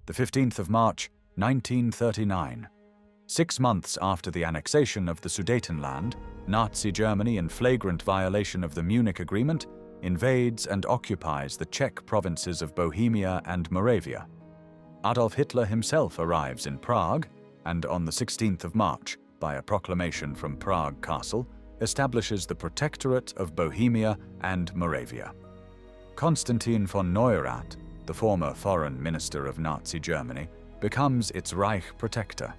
the 15th of March, 1939. 6 months after the annexation of the Sudetenland, Nazi Germany, in flagrant violation of the Munich Agreement, invades and occupies the Czech provinces of Bohemia and Moravia. Adolf Hitler himself arrives in Prague, and on the 16th of March, by a proclamation from Prague Castle, establishes the Protectorate of Bohemia and Moravia. Konstantin von Neurath, the former foreign minister of Nazi Germany, becomes its Reich protector.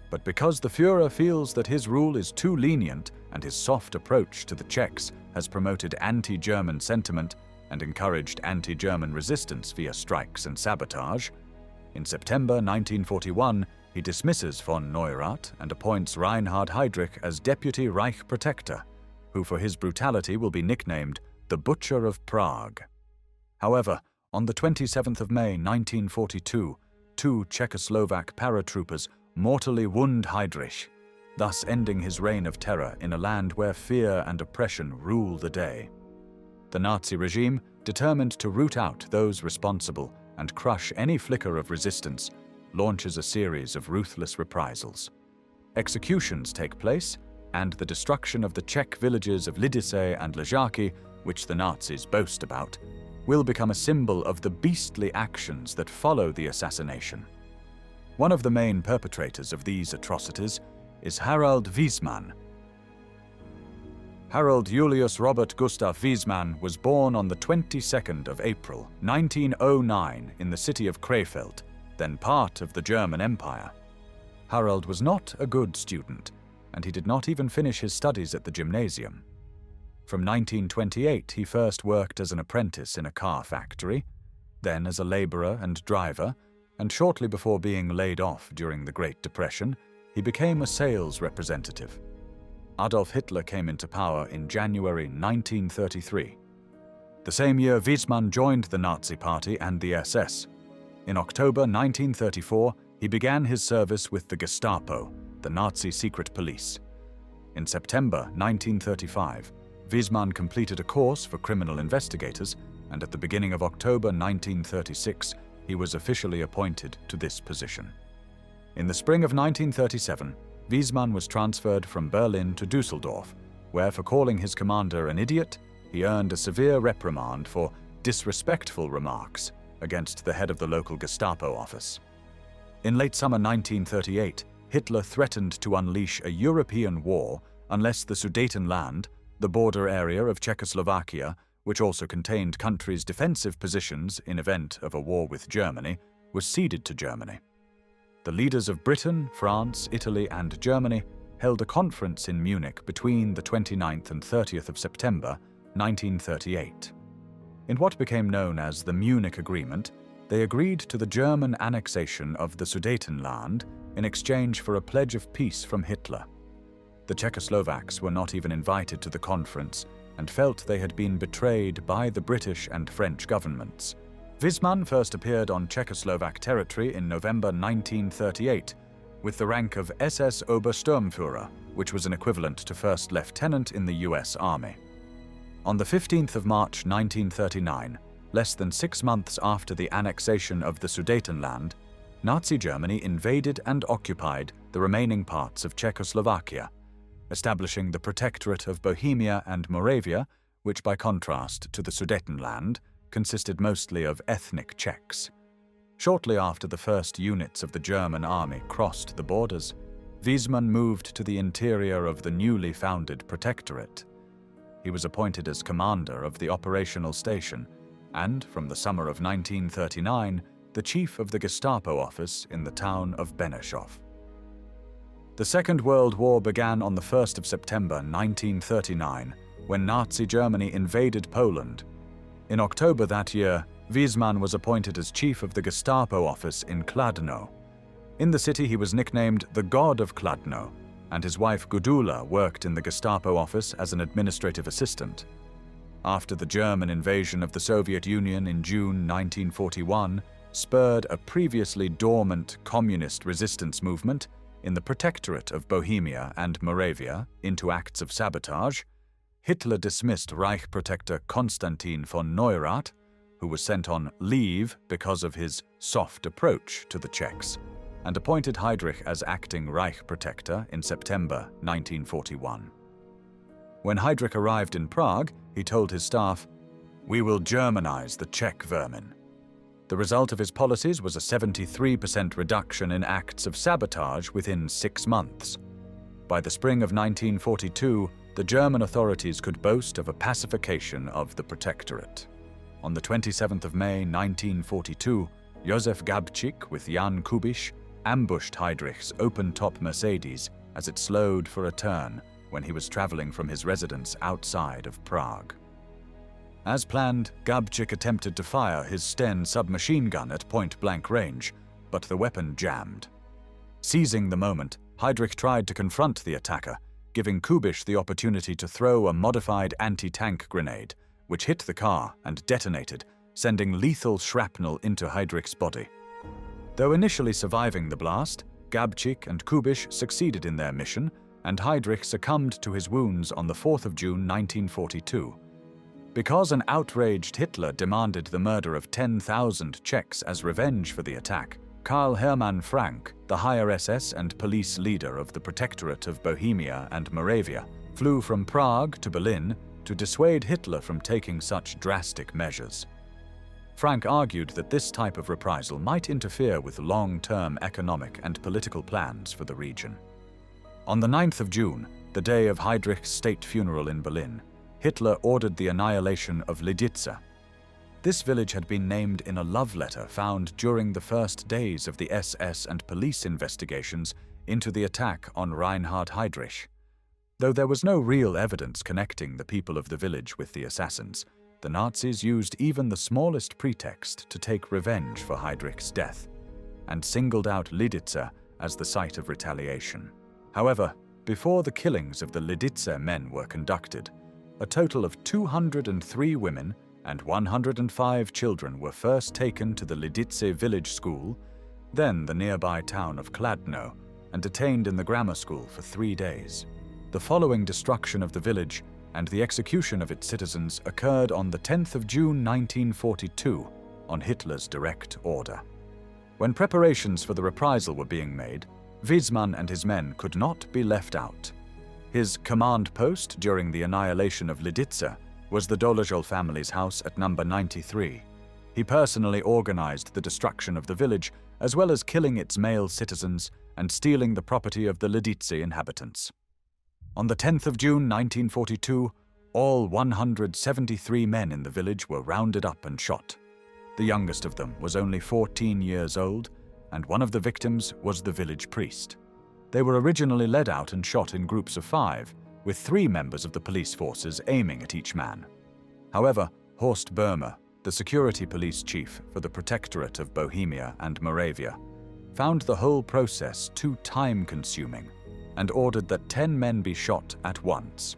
But because the Führer feels that his rule is too lenient and his soft approach to the Czechs has promoted anti-German sentiment and encouraged anti-German resistance via strikes and sabotage, in September 1941 he dismisses von Neurath and appoints Reinhard Heydrich as deputy Reich protector, who for his brutality will be nicknamed the Butcher of Prague. However, on the 27th of May 1942, 2 Czechoslovak paratroopers mortally wound Heydrich, thus ending his reign of terror in a land where fear and oppression rule the day. The Nazi regime, determined to root out those responsible and crush any flicker of resistance, launches a series of ruthless reprisals. Executions take place, and the destruction of the Czech villages of Lidice and Ležáky, which the Nazis boast about, will become a symbol of the beastly actions that follow the assassination. One of the main perpetrators of these atrocities is Harald Wiesmann. Harald Julius Robert Gustav Wiesmann was born on the 22nd of April, 1909 in the city of Krefeld, then part of the German Empire. Harald was not a good student, and he did not even finish his studies at the gymnasium. From 1928 he first worked as an apprentice in a car factory, then as a laborer and driver, and shortly before being laid off during the Great Depression, he became a sales representative. Adolf Hitler came into power in January 1933. The same year, Wiesmann joined the Nazi Party and the SS. In October 1934, he began his service with the Gestapo, the Nazi secret police. In September 1935, Wiesmann completed a course for criminal investigators, and at the beginning of October 1936, he was officially appointed to this position. In the spring of 1937, Wiesmann was transferred from Berlin to Düsseldorf, where for calling his commander an idiot, he earned a severe reprimand for disrespectful remarks against the head of the local Gestapo office. In late summer 1938, Hitler threatened to unleash a European war unless the Sudetenland, the border area of Czechoslovakia, which also contained countries' defensive positions in event of a war with Germany, was ceded to Germany. The leaders of Britain, France, Italy, and Germany held a conference in Munich between the 29th and 30th of September 1938. In what became known as the Munich Agreement, they agreed to the German annexation of the Sudetenland in exchange for a pledge of peace from Hitler. The Czechoslovaks were not even invited to the conference and felt they had been betrayed by the British and French governments. Wiesmann first appeared on Czechoslovak territory in November 1938 with the rank of SS Obersturmführer, which was an equivalent to first lieutenant in the US Army. On the 15th of March 1939, less than 6 months after the annexation of the Sudetenland, Nazi Germany invaded and occupied the remaining parts of Czechoslovakia, establishing the Protectorate of Bohemia and Moravia, which by contrast to the Sudetenland, consisted mostly of ethnic Czechs. Shortly after the first units of the German army crossed the borders, Wiesmann moved to the interior of the newly founded Protectorate. He was appointed as commander of the operational station and, from the summer of 1939, the chief of the Gestapo office in the town of Benešov. The Second World War began on the 1st of September 1939, when Nazi Germany invaded Poland. In October that year, Wiesmann was appointed as chief of the Gestapo office in Kladno. In the city he was nicknamed the God of Kladno, and his wife Gudula worked in the Gestapo office as an administrative assistant. After the German invasion of the Soviet Union in June 1941 spurred a previously dormant communist resistance movement in the Protectorate of Bohemia and Moravia into acts of sabotage, Hitler dismissed Reich Protector Konstantin von Neurath, who was sent on leave because of his soft approach to the Czechs, and appointed Heydrich as acting Reich Protector in September 1941. When Heydrich arrived in Prague, he told his staff, "We will Germanize the Czech vermin." The result of his policies was a 73% reduction in acts of sabotage within 6 months. By the spring of 1942, the German authorities could boast of a pacification of the Protectorate. On the 27th of May 1942, Josef Gabčík with Jan Kubiš ambushed Heydrich's open-top Mercedes as it slowed for a turn when he was traveling from his residence outside of Prague. As planned, Gabčík attempted to fire his Sten submachine gun at point-blank range, but the weapon jammed. Seizing the moment, Heydrich tried to confront the attacker, giving Kubiš the opportunity to throw a modified anti-tank grenade, which hit the car and detonated, sending lethal shrapnel into Heydrich's body. Though initially surviving the blast, Gabčík and Kubiš succeeded in their mission, and Heydrich succumbed to his wounds on the 4th of June 1942. Because an outraged Hitler demanded the murder of 10,000 Czechs as revenge for the attack, Karl Hermann Frank, the higher SS and police leader of the Protectorate of Bohemia and Moravia, flew from Prague to Berlin to dissuade Hitler from taking such drastic measures. Frank argued that this type of reprisal might interfere with long-term economic and political plans for the region. On the 9th of June, the day of Heydrich's state funeral in Berlin, Hitler ordered the annihilation of Lidice. This village had been named in a love letter found during the first days of the SS and police investigations into the attack on Reinhard Heydrich. Though there was no real evidence connecting the people of the village with the assassins, the Nazis used even the smallest pretext to take revenge for Heydrich's death, and singled out Lidice as the site of retaliation. However, before the killings of the Lidice men were conducted, a total of 203 women and 105 children were first taken to the Lidice village school, then the nearby town of Kladno, and detained in the grammar school for 3 days. The following destruction of the village and the execution of its citizens occurred on the 10th of June 1942 on Hitler's direct order. When preparations for the reprisal were being made, Wiesmann and his men could not be left out. His command post during the annihilation of Lidice was the Dolezal family's house at number 93. He personally organized the destruction of the village, as well as killing its male citizens and stealing the property of the Lidice inhabitants. On the 10th of June 1942, all 173 men in the village were rounded up and shot. The youngest of them was only 14 years old, and one of the victims was the village priest. They were originally led out and shot in groups of 5, with 3 members of the police forces aiming at each man. However, Horst Böhmer, the security police chief for the Protectorate of Bohemia and Moravia, found the whole process too time-consuming and ordered that 10 men be shot at once.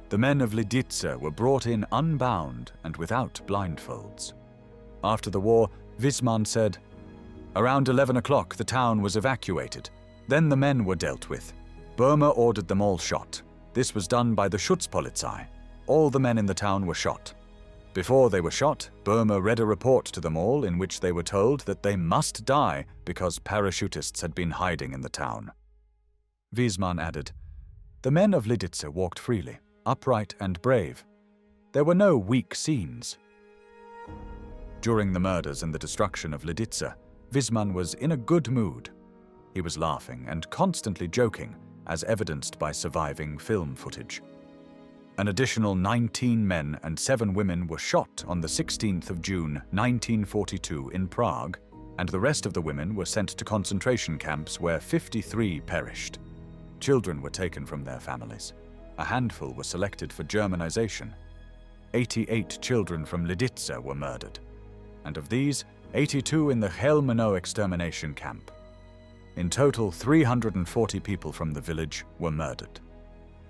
The men of Lidice were brought in unbound and without blindfolds. After the war, Wiesmann said, "Around 11 o'clock the town was evacuated. Then the men were dealt with. Böhmer ordered them all shot. This was done by the Schutzpolizei. All the men in the town were shot. Before they were shot, Böhmer read a report to them all in which they were told that they must die because parachutists had been hiding in the town." Wiesmann added, "The men of Lidice walked freely, upright and brave. There were no weak scenes." During the murders and the destruction of Lidice, Wiesmann was in a good mood. He was laughing and constantly joking, as evidenced by surviving film footage. An additional 19 men and 7 women were shot on the 16th of June 1942 in Prague, and the rest of the women were sent to concentration camps where 53 perished. Children were taken from their families. A handful were selected for Germanization. 88 children from Lidice were murdered, and of these, 82 in the Chełmno extermination camp. In total, 340 people from the village were murdered.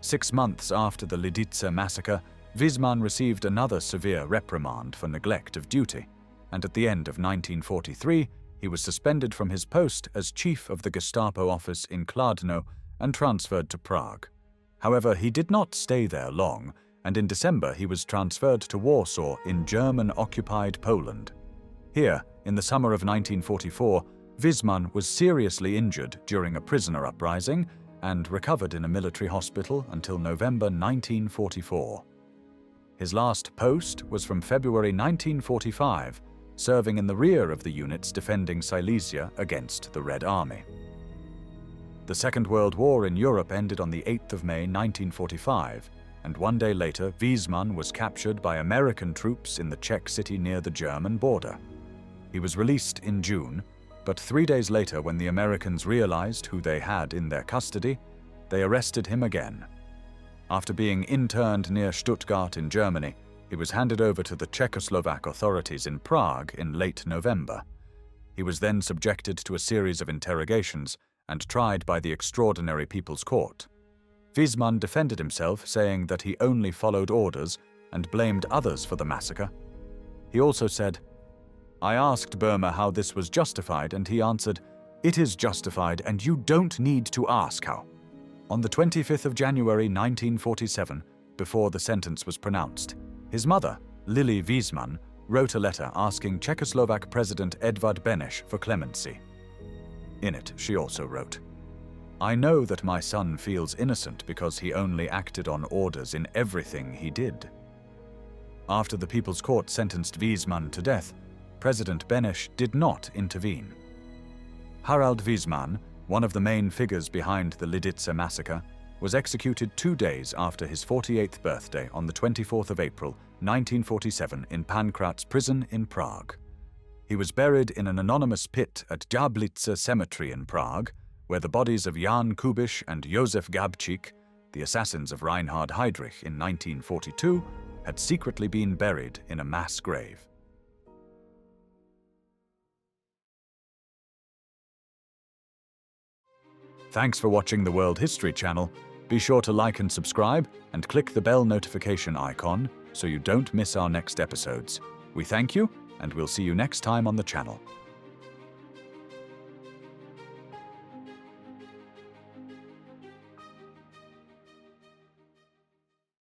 6 months after the Lidice massacre, Wiesmann received another severe reprimand for neglect of duty, and at the end of 1943, he was suspended from his post as chief of the Gestapo office in Kladno and transferred to Prague. However, he did not stay there long, and in December he was transferred to Warsaw in German-occupied Poland. Here, in the summer of 1944, Wiesmann was seriously injured during a prisoner uprising and recovered in a military hospital until November 1944. His last post was from February 1945, serving in the rear of the units defending Silesia against the Red Army. The Second World War in Europe ended on the 8th of May 1945, and one day later Wiesmann was captured by American troops in the Czech city near the German border. He was released in June, but 3 days later, when the Americans realized who they had in their custody, they arrested him again. After being interned near Stuttgart in Germany, he was handed over to the Czechoslovak authorities in Prague in late November. He was then subjected to a series of interrogations and tried by the Extraordinary People's Court. Wiesmann defended himself, saying that he only followed orders and blamed others for the massacre. He also said, "I asked Burma how this was justified, and he answered, 'It is justified, and you don't need to ask how.'" On the 25th of January 1947, before the sentence was pronounced, his mother, Lilie Wiesmann, wrote a letter asking Czechoslovak President Edvard Beneš for clemency. In it, she also wrote, "I know that my son feels innocent because he only acted on orders in everything he did." After the People's Court sentenced Wiesmann to death, President Beneš did not intervene. Harald Wiesmann, one of the main figures behind the Lidice massacre, was executed 2 days after his 48th birthday on the 24th of April, 1947 in Pankrác prison in Prague. He was buried in an anonymous pit at Jablitze Cemetery in Prague, where the bodies of Jan Kubiš and Josef Gabčík, the assassins of Reinhard Heydrich in 1942, had secretly been buried in a mass grave. Thanks for watching the World History Channel. Be sure to like and subscribe and click the bell notification icon so you don't miss our next episodes. We thank you, and we'll see you next time on the channel.